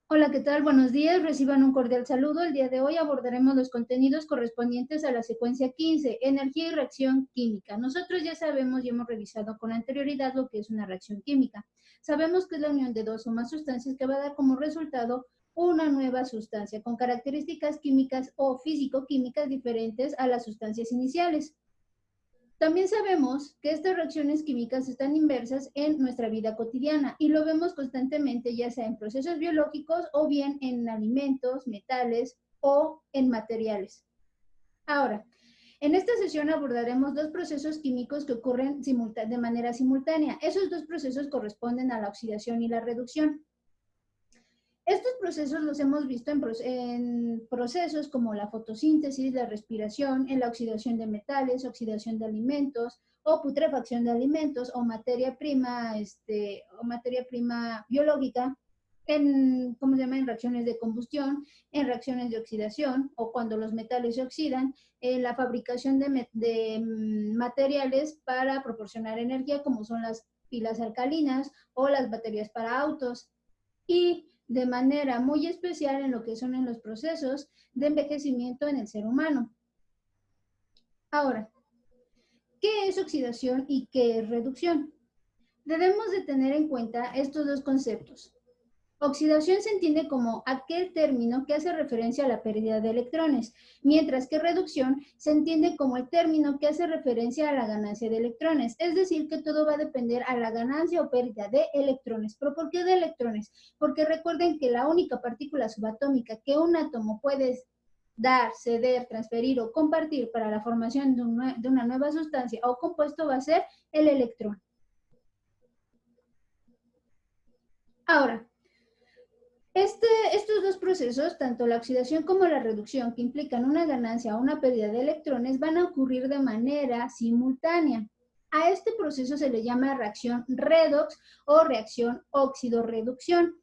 Hola, ¿qué tal? Buenos días, reciban un cordial saludo. El día de hoy abordaremos los contenidos correspondientes a la secuencia 15, energía y reacción química. Nosotros ya sabemos y hemos revisado con anterioridad lo que es una reacción química. Sabemos que es la unión de dos o más sustancias que va a dar como resultado una nueva sustancia con características químicas o físico-químicas diferentes a las sustancias iniciales. También sabemos que estas reacciones químicas están inversas en nuestra vida cotidiana y lo vemos constantemente, ya sea en procesos biológicos o bien en alimentos, metales o en materiales. Ahora, en esta sesión abordaremos dos procesos químicos que ocurren de manera simultánea. Esos dos procesos corresponden a la oxidación y la reducción. Estos procesos los hemos visto en procesos como la fotosíntesis, la respiración, en la oxidación de metales, oxidación de alimentos o putrefacción de alimentos o materia prima biológica en, ¿cómo se llama?, en reacciones de combustión, en reacciones de oxidación o cuando los metales se oxidan, en la fabricación de materiales para proporcionar energía como son las pilas alcalinas o las baterías para autos y de manera muy especial en lo que son en los procesos de envejecimiento en el ser humano. Ahora, ¿qué es oxidación y qué es reducción? Debemos de tener en cuenta estos dos conceptos. Oxidación se entiende como aquel término que hace referencia a la pérdida de electrones, mientras que reducción se entiende como el término que hace referencia a la ganancia de electrones, es decir, que todo va a depender a la ganancia o pérdida de electrones. ¿Pero por qué de electrones? Porque recuerden que la única partícula subatómica que un átomo puede dar, ceder, transferir o compartir para la formación de una nueva sustancia o compuesto va a ser el electrón. Ahora, estos dos procesos, tanto la oxidación como la reducción, que implican una ganancia o una pérdida de electrones, van a ocurrir de manera simultánea. A este proceso se le llama reacción redox o reacción óxido-reducción,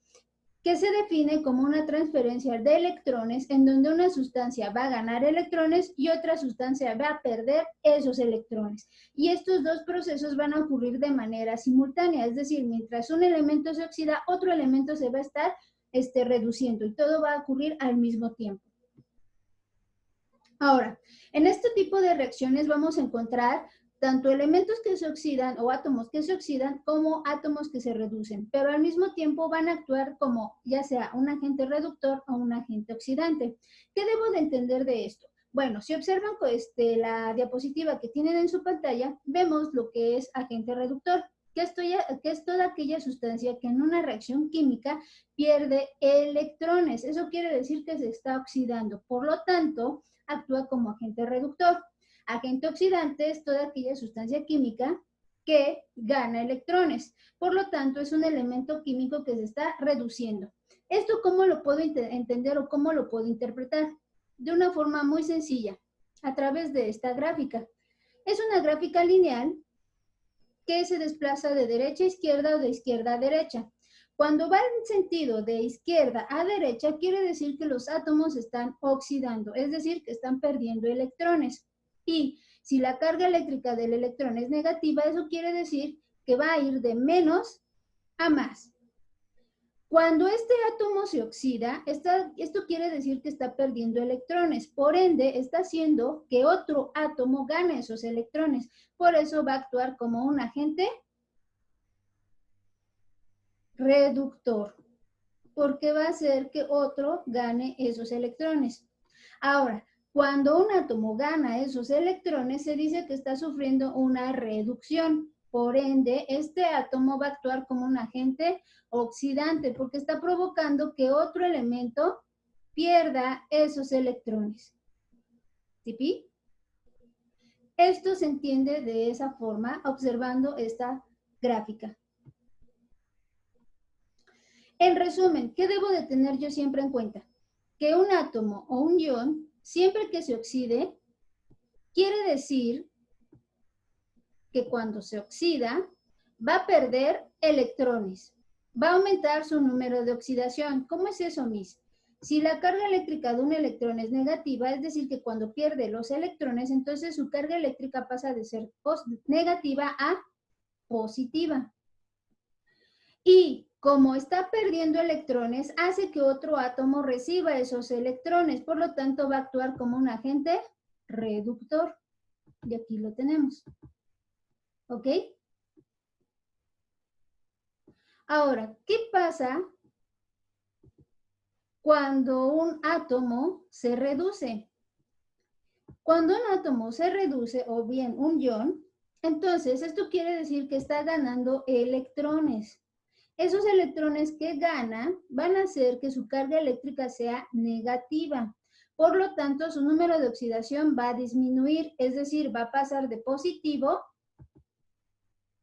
que se define como una transferencia de electrones en donde una sustancia va a ganar electrones y otra sustancia va a perder esos electrones. Y estos dos procesos van a ocurrir de manera simultánea, es decir, mientras un elemento se oxida, otro elemento se va a estar reduciendo y todo va a ocurrir al mismo tiempo. Ahora, en este tipo de reacciones vamos a encontrar tanto elementos que se oxidan o átomos que se oxidan como átomos que se reducen, pero al mismo tiempo van a actuar como ya sea un agente reductor o un agente oxidante. ¿Qué debo de entender de esto? Bueno, si observan la diapositiva que tienen en su pantalla, vemos lo que es agente reductor, que es toda aquella sustancia que en una reacción química pierde electrones. Eso quiere decir que se está oxidando. Por lo tanto, actúa como agente reductor. Agente oxidante es toda aquella sustancia química que gana electrones. Por lo tanto, es un elemento químico que se está reduciendo. ¿Esto cómo lo puedo entender o cómo lo puedo interpretar? De una forma muy sencilla, a través de esta gráfica. Es una gráfica lineal que se desplaza de derecha a izquierda o de izquierda a derecha. Cuando va en sentido de izquierda a derecha, quiere decir que los átomos están oxidando, es decir, que están perdiendo electrones. Y si la carga eléctrica del electrón es negativa, eso quiere decir que va a ir de menos a más. Cuando este átomo se oxida, esto quiere decir que está perdiendo electrones. Por ende, está haciendo que otro átomo gane esos electrones. Por eso va a actuar como un agente reductor, porque va a hacer que otro gane esos electrones. Ahora, cuando un átomo gana esos electrones, se dice que está sufriendo una reducción. Por ende, este átomo va a actuar como un agente oxidante, porque está provocando que otro elemento pierda esos electrones. ¿Sí? Esto se entiende de esa forma observando esta gráfica. En resumen, ¿qué debo de tener yo siempre en cuenta? Que un átomo o un ion, siempre que se oxide, quiere decir que cuando se oxida, va a perder electrones. Va a aumentar su número de oxidación. ¿Cómo es eso, Miss? Si la carga eléctrica de un electrón es negativa, es decir, que cuando pierde los electrones, entonces su carga eléctrica pasa de ser negativa a positiva. Y como está perdiendo electrones, hace que otro átomo reciba esos electrones. Por lo tanto, va a actuar como un agente reductor. Y aquí lo tenemos. ¿Ok? Ahora, ¿qué pasa cuando un átomo se reduce? Cuando un átomo se reduce, o bien un ion, entonces esto quiere decir que está ganando electrones. Esos electrones que gana van a hacer que su carga eléctrica sea negativa. Por lo tanto, su número de oxidación va a disminuir, es decir, va a pasar de positivo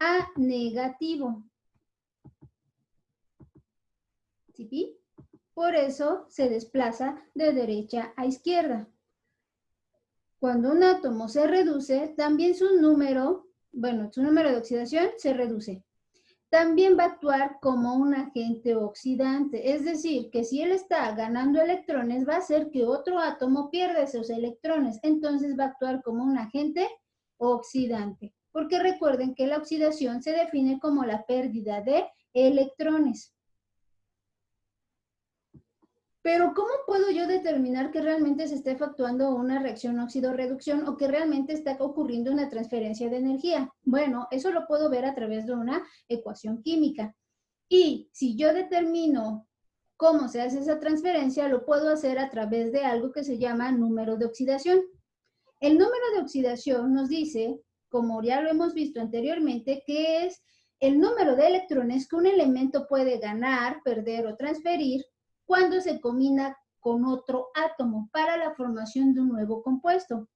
a negativo. ¿Sí? Por eso se desplaza de derecha a izquierda. Cuando un átomo se reduce, también su número de oxidación se reduce. También va a actuar como un agente oxidante, es decir, que si él está ganando electrones, va a hacer que otro átomo pierda esos electrones, entonces va a actuar como un agente oxidante, porque recuerden que la oxidación se define como la pérdida de electrones. Pero ¿cómo puedo yo determinar que realmente se está efectuando una reacción óxido-reducción o que realmente está ocurriendo una transferencia de energía? Bueno, eso lo puedo ver a través de una ecuación química. Y si yo determino cómo se hace esa transferencia, lo puedo hacer a través de algo que se llama número de oxidación. El número de oxidación nos dice, como ya lo hemos visto anteriormente, que es el número de electrones que un elemento puede ganar, perder o transferir cuando se combina con otro átomo para la formación de un nuevo compuesto.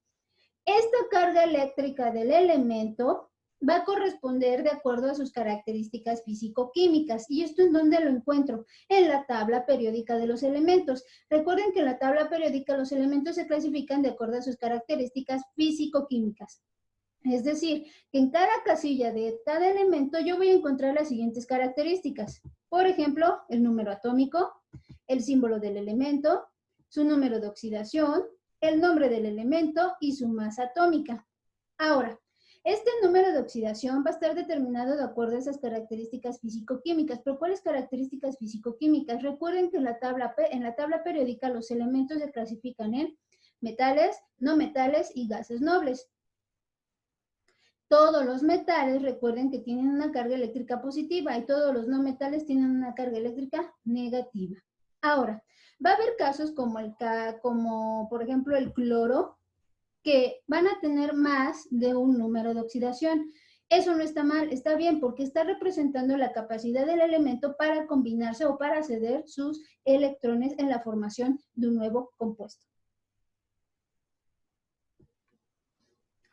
Esta carga eléctrica del elemento va a corresponder de acuerdo a sus características físico-químicas. ¿Y esto en dónde lo encuentro? En la tabla periódica de los elementos. Recuerden que en la tabla periódica los elementos se clasifican de acuerdo a sus características físico-químicas. Es decir, que en cada casilla de cada elemento yo voy a encontrar las siguientes características. Por ejemplo, el número atómico, el símbolo del elemento, su número de oxidación, el nombre del elemento y su masa atómica. Ahora, este número de oxidación va a estar determinado de acuerdo a esas características físico-químicas. ¿Pero cuáles características físico-químicas? Recuerden que en la tabla periódica los elementos se clasifican en metales, no metales y gases nobles. Todos los metales, recuerden que tienen una carga eléctrica positiva y todos los no metales tienen una carga eléctrica negativa. Ahora, va a haber casos como por ejemplo el cloro, que van a tener más de un número de oxidación. Eso no está mal, está bien, porque está representando la capacidad del elemento para combinarse o para ceder sus electrones en la formación de un nuevo compuesto.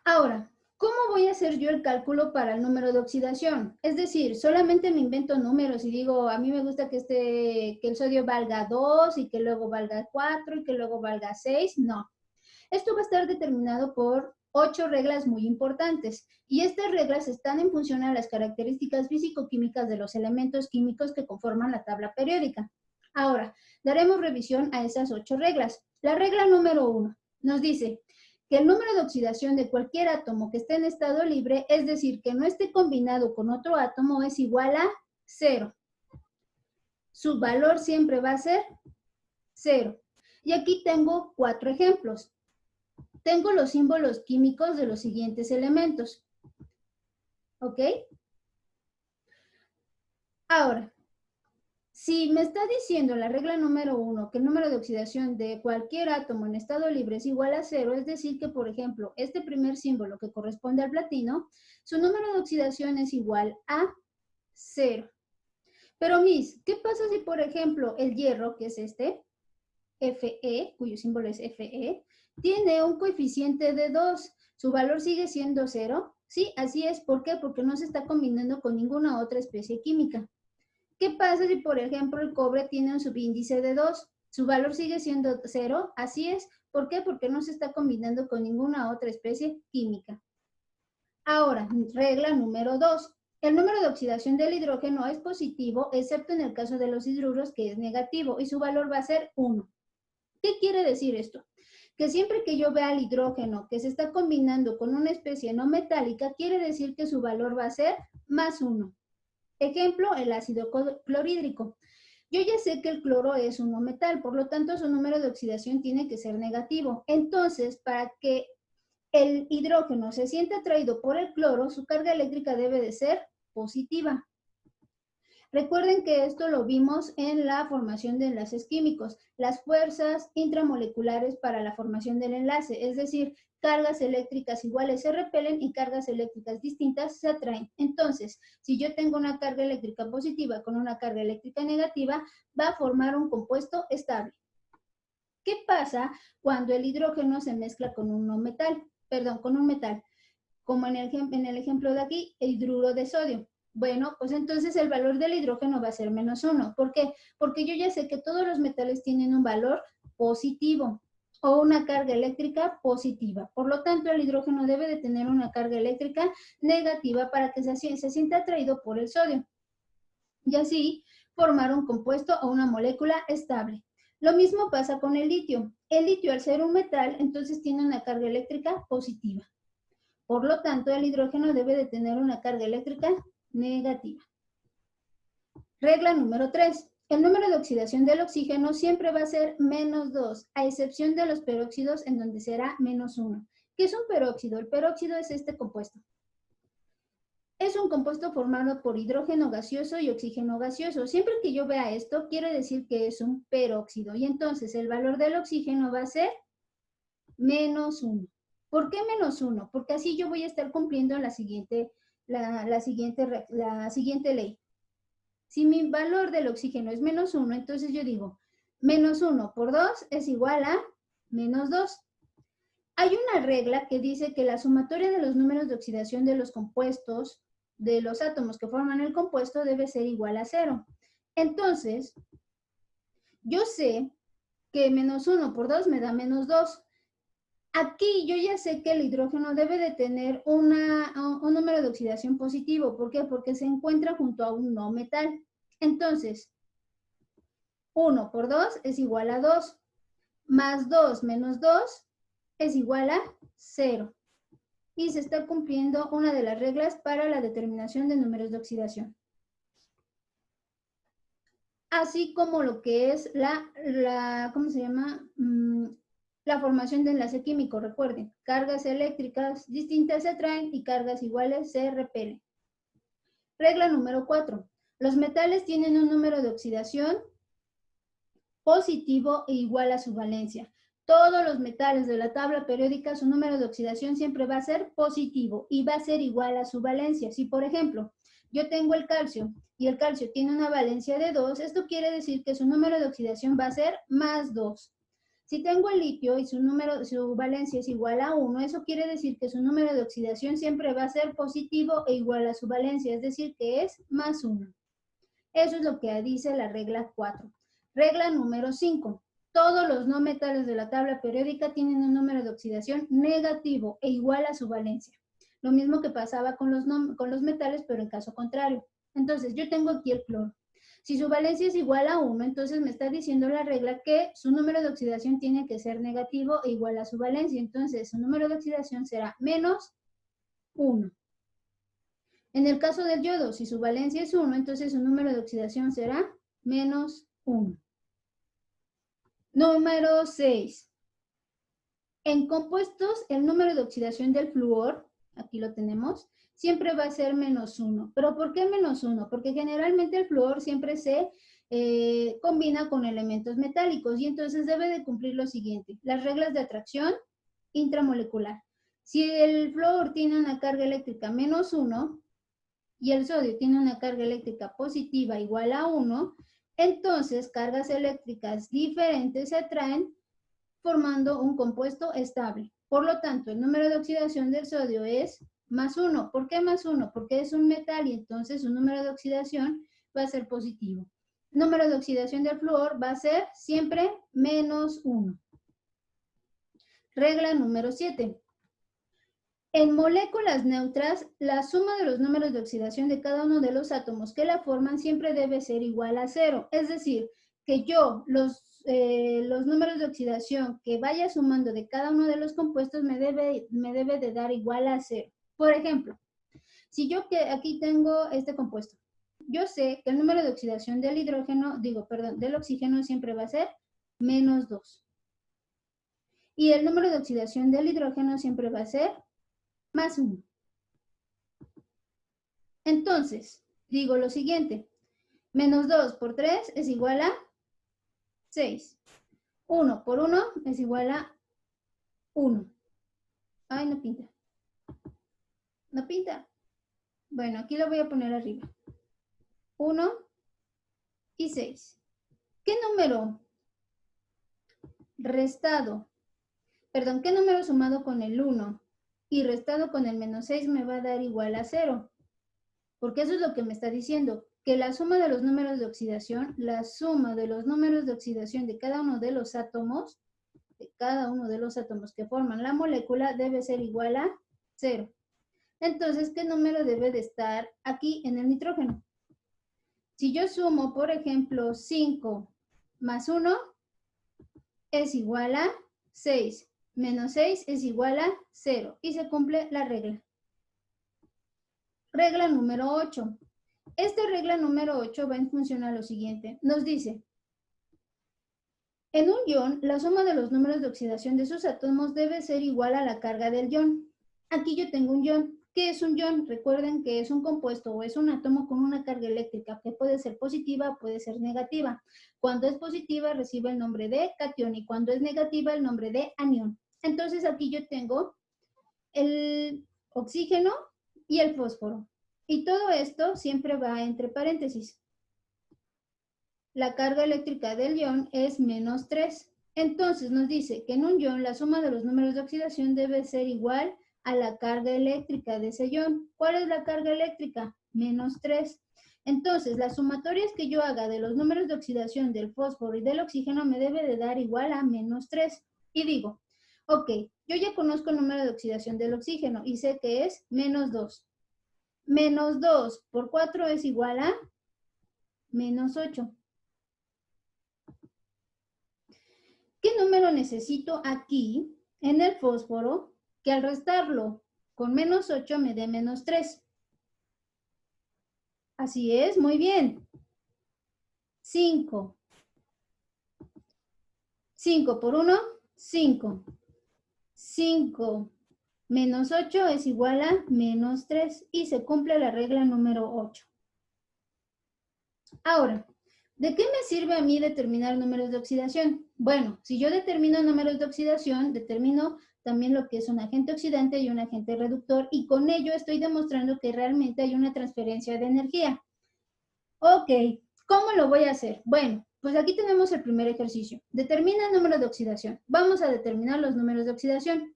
Ahora, ¿cómo voy a hacer yo el cálculo para el número de oxidación? Es decir, solamente me invento números y digo, a mí me gusta que el sodio valga 2 y que luego valga 4 y que luego valga 6. No. Esto va a estar determinado por 8 reglas muy importantes y estas reglas están en función a las características físico-químicas de los elementos químicos que conforman la tabla periódica. Ahora, daremos revisión a esas 8 reglas. La regla número 1 nos dice que el número de oxidación de cualquier átomo que esté en estado libre, es decir, que no esté combinado con otro átomo, es igual a 0. Su valor siempre va a ser 0. Y aquí tengo 4 ejemplos. Tengo los símbolos químicos de los siguientes elementos. ¿Ok? Ahora, si me está diciendo la regla número 1 que el número de oxidación de cualquier átomo en estado libre es igual a 0, es decir que, por ejemplo, este primer símbolo que corresponde al platino, su número de oxidación es igual a 0. Pero, ¿qué pasa si, por ejemplo, el hierro, que es este, Fe, cuyo símbolo es Fe, tiene un coeficiente de 2? ¿Su valor sigue siendo 0? Sí, así es. ¿Por qué? Porque no se está combinando con ninguna otra especie química. ¿Qué pasa si, por ejemplo, el cobre tiene un subíndice de 2? ¿Su valor sigue siendo 0? Así es. ¿Por qué? Porque no se está combinando con ninguna otra especie química. Ahora, regla número 2. El número de oxidación del hidrógeno es positivo, excepto en el caso de los hidruros, que es negativo, y su valor va a ser 1. ¿Qué quiere decir esto? Que siempre que yo vea el hidrógeno que se está combinando con una especie no metálica, quiere decir que su valor va a ser más 1. Ejemplo, el ácido clorhídrico. Yo ya sé que el cloro es un no metal, por lo tanto su número de oxidación tiene que ser negativo. Entonces, para que el hidrógeno se sienta atraído por el cloro, su carga eléctrica debe de ser positiva. Recuerden que esto lo vimos en la formación de enlaces químicos, las fuerzas intramoleculares para la formación del enlace, es decir, cargas eléctricas iguales se repelen y cargas eléctricas distintas se atraen. Entonces, si yo tengo una carga eléctrica positiva con una carga eléctrica negativa, va a formar un compuesto estable. ¿Qué pasa cuando el hidrógeno se mezcla con un no metal? Perdón, con un metal, como en el ejemplo de aquí, el hidruro de sodio. Bueno, pues entonces el valor del hidrógeno va a ser -1. ¿Por qué? Porque yo ya sé que todos los metales tienen un valor positivo o una carga eléctrica positiva. Por lo tanto, el hidrógeno debe de tener una carga eléctrica negativa para que se sienta atraído por el sodio. Y así formar un compuesto o una molécula estable. Lo mismo pasa con el litio. El litio, al ser un metal, entonces tiene una carga eléctrica positiva. Por lo tanto, el hidrógeno debe de tener una carga eléctrica negativa. Regla número 3. El número de oxidación del oxígeno siempre va a ser -2, a excepción de los peróxidos en donde será -1. ¿Qué es un peróxido? El peróxido es este compuesto. Es un compuesto formado por hidrógeno gaseoso y oxígeno gaseoso. Siempre que yo vea esto, quiere decir que es un peróxido. Y entonces el valor del oxígeno va a ser -1. ¿Por qué -1? Porque así yo voy a estar cumpliendo la siguiente ley. Si mi valor del oxígeno es -1, entonces yo digo, -1 por 2 es igual a -2. Hay una regla que dice que la sumatoria de los números de oxidación de los compuestos, de los átomos que forman el compuesto, debe ser igual a 0. Entonces, yo sé que -1 por 2 me da -2. Aquí yo ya sé que el hidrógeno debe de tener un número de oxidación positivo. ¿Por qué? Porque se encuentra junto a un no metal. Entonces, 1 por 2 es igual a 2, más 2 menos 2 es igual a 0. Y se está cumpliendo una de las reglas para la determinación de números de oxidación. Así como lo que es ¿cómo se llama? La formación de enlace químico, recuerden, cargas eléctricas distintas se atraen y cargas iguales se repelen. Regla número 4. Los metales tienen un número de oxidación positivo e igual a su valencia. Todos los metales de la tabla periódica, su número de oxidación siempre va a ser positivo y va a ser igual a su valencia. Si, por ejemplo, yo tengo el calcio y el calcio tiene una valencia de 2, esto quiere decir que su número de oxidación va a ser +2. Si tengo el litio y su valencia es igual a 1, eso quiere decir que su número de oxidación siempre va a ser positivo e igual a su valencia, es decir, que es +1. Eso es lo que dice la regla 4. Regla número 5. Todos los no metales de la tabla periódica tienen un número de oxidación negativo e igual a su valencia. Lo mismo que pasaba con los metales, pero en caso contrario. Entonces, yo tengo aquí el cloro. Si su valencia es igual a 1, entonces me está diciendo la regla que su número de oxidación tiene que ser negativo e igual a su valencia. Entonces, su número de oxidación será -1. En el caso del yodo, si su valencia es 1, entonces su número de oxidación será -1. Número 6. En compuestos, el número de oxidación del flúor, aquí lo tenemos, siempre va a ser -1. ¿Pero por qué -1? Porque generalmente el flúor siempre se combina con elementos metálicos y entonces debe de cumplir lo siguiente: las reglas de atracción intramolecular. Si el flúor tiene una carga eléctrica -1 y el sodio tiene una carga eléctrica positiva igual a 1, entonces cargas eléctricas diferentes se atraen formando un compuesto estable. Por lo tanto, el número de oxidación del sodio es +1. ¿Por qué +1? Porque es un metal y entonces su número de oxidación va a ser positivo. El número de oxidación del flúor va a ser siempre -1. Regla número 7. En moléculas neutras, la suma de los números de oxidación de cada uno de los átomos que la forman siempre debe ser igual a 0. Es decir, que yo los números de oxidación que vaya sumando de cada uno de los compuestos me debe de dar igual a 0. Por ejemplo, si yo aquí tengo este compuesto yo sé que el número de oxidación del hidrógeno, del oxígeno siempre va a ser menos 2. Y el número de oxidación del hidrógeno siempre va a ser más 1. Entonces, digo lo siguiente. Menos 2 por 3 es igual a 6. 1 por 1 es igual a 1. Ay, no pinta. No pinta. Bueno, aquí lo voy a poner arriba. 1 y 6. ¿Qué número qué número sumado con el 1 y restado con el menos 6 me va a dar igual a 0? Porque eso es lo que me está diciendo, que la suma de los números de oxidación, la suma de los números de oxidación de cada uno de los átomos que forman la molécula debe ser igual a 0. Entonces, ¿qué número debe de estar aquí en el nitrógeno? Si yo sumo, por ejemplo, 5 más 1 es igual a 6, menos 6 es igual a 0 y se cumple la regla. Regla número 8. Esta regla número 8 va en función a lo siguiente. Nos dice, en un ion, la suma de los números de oxidación de sus átomos debe ser igual a la carga del ion. Aquí yo tengo un ion. ¿Qué es un ion? Recuerden que es un compuesto o es un átomo con una carga eléctrica que puede ser positiva, puede ser negativa. Cuando es positiva recibe el nombre de catión y cuando es negativa el nombre de anión. Entonces aquí yo tengo el oxígeno y el fósforo. Y todo esto siempre va entre paréntesis. La carga eléctrica del ion es menos 3. Entonces nos dice que en un ion la suma de los números de oxidación debe ser igual a la carga eléctrica de ese ion. ¿Cuál es la carga eléctrica? Menos 3. Entonces, las sumatorias que yo haga de los números de oxidación del fósforo y del oxígeno me debe de dar igual a menos 3. Y digo, ok, yo ya conozco el número de oxidación del oxígeno y sé que es menos 2. Menos 2 por 4 es igual a menos 8. ¿Qué número necesito aquí en el fósforo que al restarlo con menos 8 me dé menos 3? Así es, muy bien. 5. 5 por 1, 5. 5 menos 8 es igual a menos 3 y se cumple la regla número 8. Ahora, ¿de qué me sirve a mí determinar números de oxidación? Bueno, si yo determino números de oxidación, determino también lo que es un agente oxidante y un agente reductor, y con ello estoy demostrando que realmente hay una transferencia de energía. Ok, ¿cómo lo voy a hacer? Bueno, pues aquí tenemos el primer ejercicio. Determina el número de oxidación. Vamos a determinar los números de oxidación.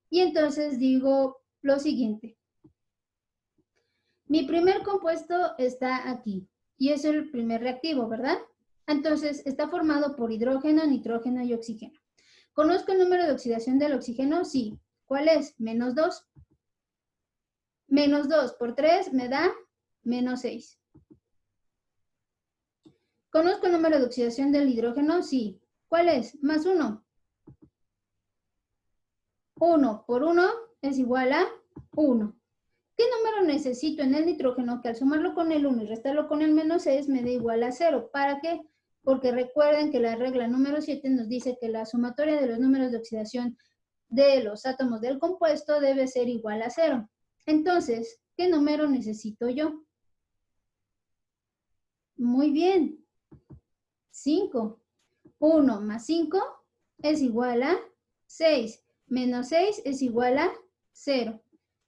Y entonces digo lo siguiente. Mi primer compuesto está aquí y es el primer reactivo, ¿verdad? Entonces, está formado por hidrógeno, nitrógeno y oxígeno. ¿Conozco el número de oxidación del oxígeno? Sí. ¿Cuál es? Menos 2. Menos 2 por 3 me da menos 6. ¿Conozco el número de oxidación del hidrógeno? Sí. ¿Cuál es? Más 1. 1 por 1 es igual a 1. ¿Qué número necesito en el nitrógeno que al sumarlo con el 1 y restarlo con el menos 6 me dé igual a 0? ¿Para qué? Porque recuerden que la regla número 7 nos dice que la sumatoria de los números de oxidación de los átomos del compuesto debe ser igual a 0. Entonces, ¿qué número necesito yo? Muy bien. 5. 1 más 5 es igual a 6. Menos 6 es igual a 0.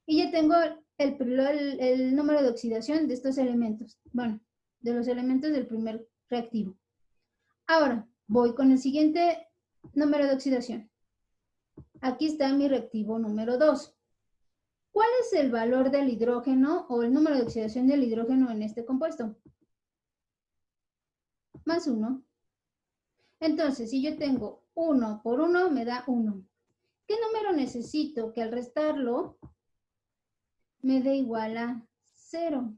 Y ya tengo el número de oxidación de estos elementos. Bueno, de los elementos del primer reactivo. Ahora, voy con el siguiente número de oxidación. Aquí está mi reactivo número 2. ¿Cuál es el valor del hidrógeno o el número de oxidación del hidrógeno en este compuesto? Más 1. Entonces, si yo tengo 1 por 1, me da 1. ¿Qué número necesito que al restarlo me dé igual a 0?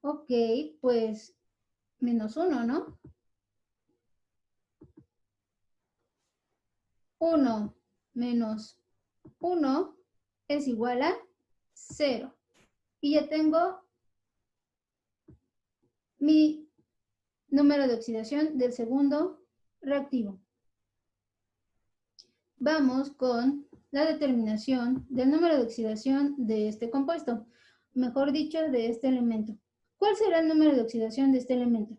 Ok, pues menos 1, ¿no? 1 menos 1 es igual a 0. Y ya tengo mi número de oxidación del segundo reactivo. Vamos con la determinación del número de oxidación de este compuesto, mejor dicho, de este elemento. ¿Cuál será el número de oxidación de este elemento?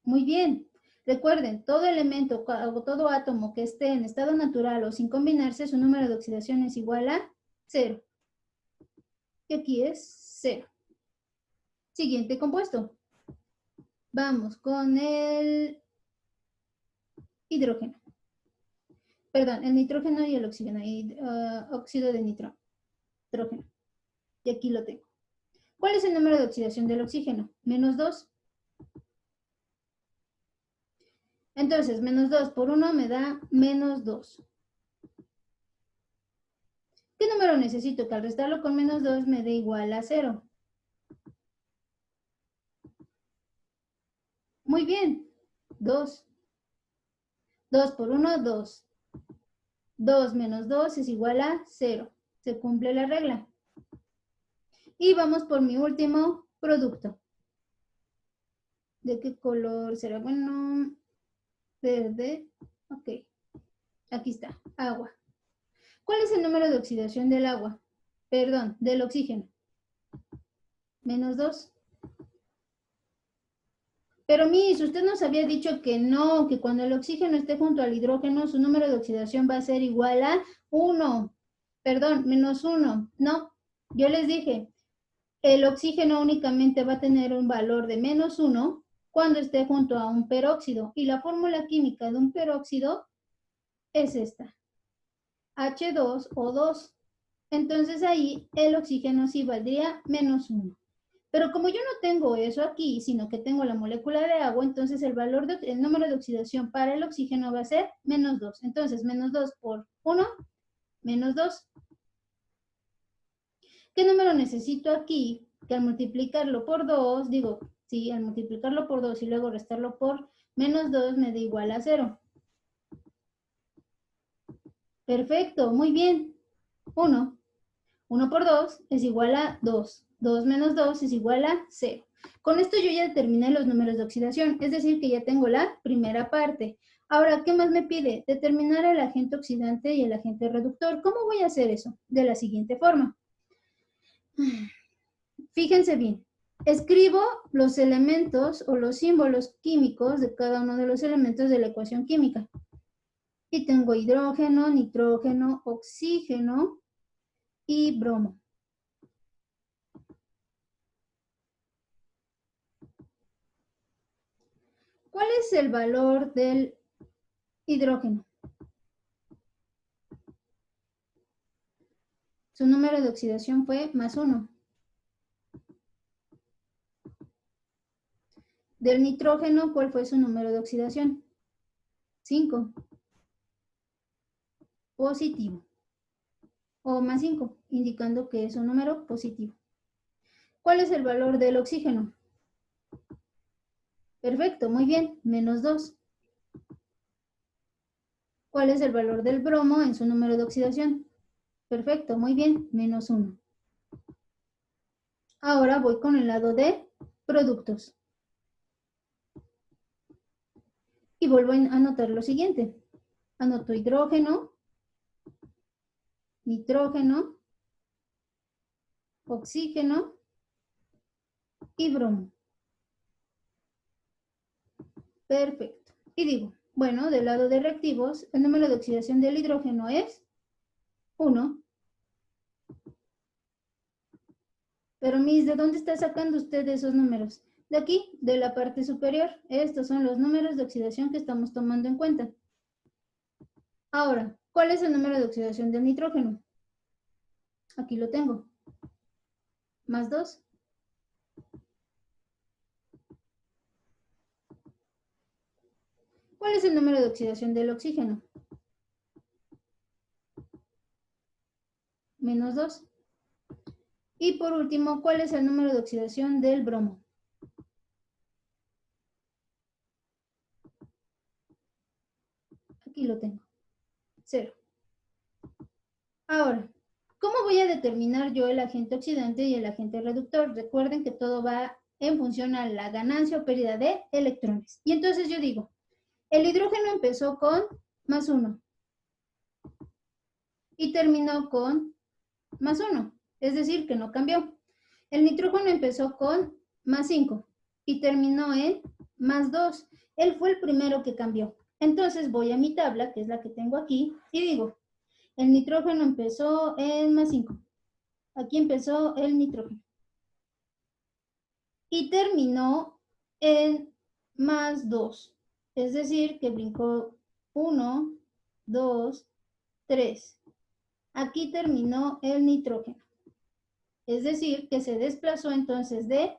Muy bien. Recuerden, todo elemento o todo átomo que esté en estado natural o sin combinarse, su número de oxidación es igual a 0. Y aquí es 0. Siguiente compuesto. Vamos con el hidrógeno. Perdón, el nitrógeno y el oxígeno. Óxido de nitrógeno. Y aquí lo tengo. ¿Cuál es el número de oxidación del oxígeno? Menos 2. Entonces, menos 2 por 1 me da menos 2. ¿Qué número necesito? Que al restarlo con menos 2 me dé igual a 0. Muy bien. 2. 2 por 1, 2. 2 menos 2 es igual a 0. Se cumple la regla. Y vamos por mi último producto. ¿De qué color será? Bueno, verde. Ok. Aquí está. Agua. ¿Cuál es el número de oxidación del agua? Perdón, del oxígeno. Menos 2. Pero Miss, usted nos había dicho que no, que cuando el oxígeno esté junto al hidrógeno, su número de oxidación va a ser igual a 1. Perdón, menos 1. No, yo les dije, el oxígeno únicamente va a tener un valor de menos 1 cuando esté junto a un peróxido. Y la fórmula química de un peróxido es esta. H2O2. Entonces ahí el oxígeno sí valdría menos 1. Pero como yo no tengo eso aquí, sino que tengo la molécula de agua, entonces el número de oxidación para el oxígeno va a ser menos 2. Entonces, menos 2 por 1, menos 2. ¿Qué número necesito aquí? Que al multiplicarlo por 2, digo, sí, al multiplicarlo por 2 y luego restarlo por menos 2 me da igual a 0. Perfecto, muy bien. 1. 1 por 2 es igual a 2. 2 menos 2 es igual a 0. Con esto yo ya determiné los números de oxidación, es decir, que ya tengo la primera parte. Ahora, ¿qué más me pide? Determinar el agente oxidante y el agente reductor. ¿Cómo voy a hacer eso? De la siguiente forma. Fíjense bien. Escribo los elementos o los símbolos químicos de cada uno de los elementos de la ecuación química. Y tengo hidrógeno, nitrógeno, oxígeno y bromo. ¿Cuál es el valor del hidrógeno? Su número de oxidación fue más 1. Del nitrógeno, ¿cuál fue su número de oxidación? 5. Positivo. O más 5, indicando que es un número positivo. ¿Cuál es el valor del oxígeno? Perfecto, muy bien, menos 2. ¿Cuál es el valor del bromo en su número de oxidación? Perfecto, muy bien, menos 1. Ahora voy con el lado de productos. Y vuelvo a anotar lo siguiente. Anoto hidrógeno, nitrógeno, oxígeno y bromo. Perfecto. Y digo, bueno, del lado de reactivos, el número de oxidación del hidrógeno es 1. Pero Miss, ¿de dónde está sacando usted esos números? De aquí, de la parte superior. Estos son los números de oxidación que estamos tomando en cuenta. Ahora, ¿cuál es el número de oxidación del nitrógeno? Aquí lo tengo. Más 2. ¿Cuál es el número de oxidación del oxígeno? Menos 2. Y por último, ¿cuál es el número de oxidación del bromo? Aquí lo tengo. 0. Ahora, ¿Cómo voy a determinar yo el agente oxidante y el agente reductor? Recuerden que todo va en función a la ganancia o pérdida de electrones. Y entonces yo digo, el hidrógeno empezó con +1 y terminó con +1, es decir, que no cambió. El nitrógeno empezó con +5 y terminó en +2. Él fue el primero que cambió. Entonces voy a mi tabla, que es la que tengo aquí, y digo, el nitrógeno empezó en +5. Aquí empezó el nitrógeno. Y terminó en +2. Es decir, que brincó 1, 2, 3. Aquí terminó el nitrógeno. Es decir, que se desplazó entonces de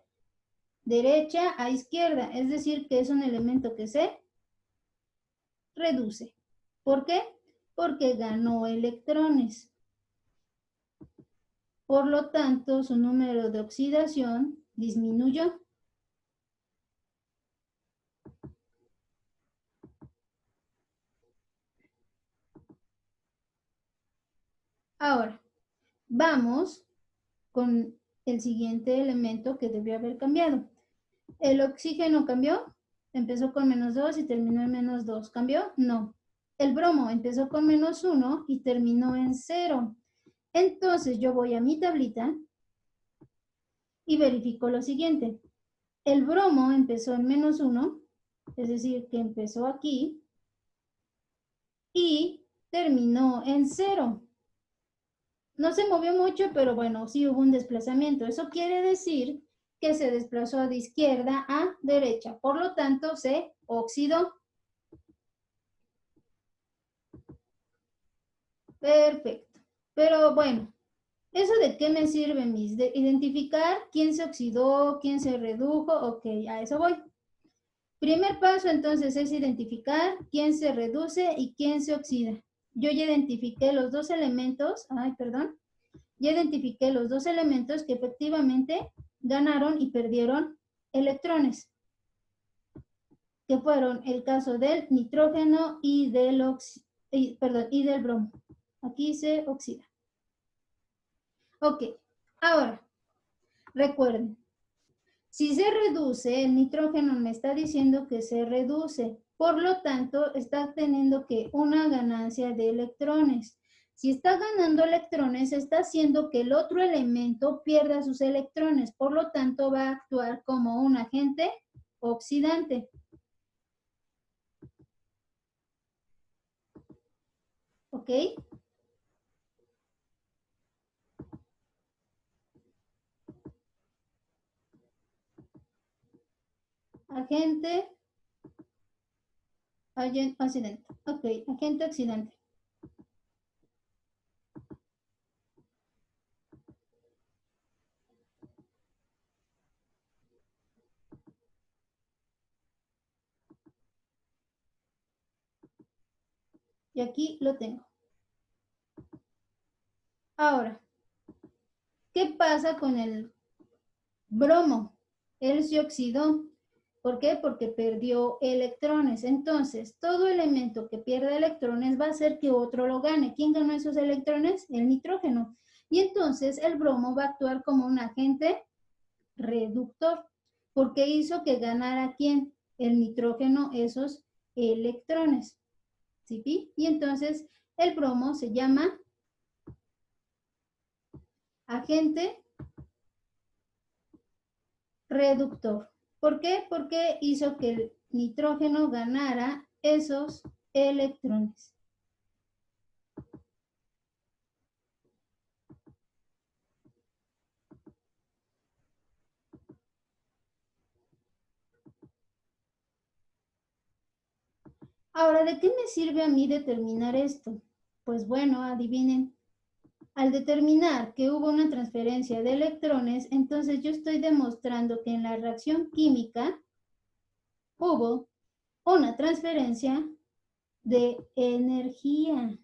derecha a izquierda. Es decir, que es un elemento que se reduce. ¿Por qué? Porque ganó electrones. Por lo tanto, su número de oxidación disminuyó. Ahora, vamos con el siguiente elemento que debió haber cambiado. ¿El oxígeno cambió? Empezó con -2 y terminó en -2. ¿Cambió? No. El bromo empezó con -1 y terminó en 0. Entonces yo voy a mi tablita y verifico lo siguiente. El bromo empezó en -1, es decir, que empezó aquí y terminó en 0. No se movió mucho, pero bueno, sí hubo un desplazamiento. Eso quiere decir que se desplazó de izquierda a derecha. Por lo tanto, se oxidó. Perfecto. Pero bueno, ¿eso de qué me sirve, Miss? De identificar quién se oxidó, quién se redujo. Ok, a eso voy. Primer paso, entonces, es identificar quién se reduce y quién se oxida. Yo ya identifiqué los dos elementos. Ya identifiqué los dos elementos que efectivamente ganaron y perdieron electrones, que fueron el caso del nitrógeno y del bromo. Aquí se oxida. Ok, ahora, recuerden, si se reduce, el nitrógeno me está diciendo que se reduce, por lo tanto, está teniendo que una ganancia de electrones. Si está ganando electrones, está haciendo que el otro elemento pierda sus electrones, por lo tanto, va a actuar como un agente oxidante. ¿Ok? Agente oxidante. Ok, agente oxidante. Y aquí lo tengo. Ahora, ¿qué pasa con el bromo? Él se oxidó. ¿Por qué? Porque perdió electrones. Entonces, todo elemento que pierda electrones va a hacer que otro lo gane. ¿Quién ganó esos electrones? El nitrógeno. Y entonces el bromo va a actuar como un agente reductor, porque hizo que ganara ¿quién? El nitrógeno esos electrones. ¿Sí? Y entonces el bromo se llama agente reductor. ¿Por qué? Porque hizo que el nitrógeno ganara esos electrones. Ahora, ¿de qué me sirve a mí determinar esto? Pues bueno, adivinen. Al determinar que hubo una transferencia de electrones, entonces yo estoy demostrando que en la reacción química hubo una transferencia de energía.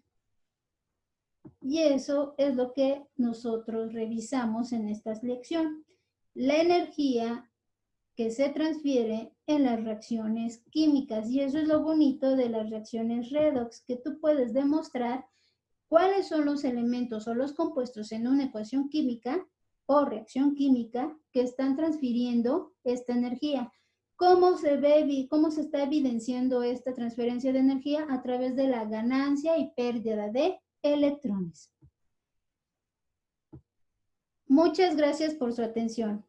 Y eso es lo que nosotros revisamos en esta lección. La energía que se transfiere en las reacciones químicas. Y eso es lo bonito de las reacciones redox, que tú puedes demostrar cuáles son los elementos o los compuestos en una ecuación química o reacción química que están transfiriendo esta energía. ¿Cómo se está evidenciando esta transferencia de energía? A través de la ganancia y pérdida de electrones. Muchas gracias por su atención.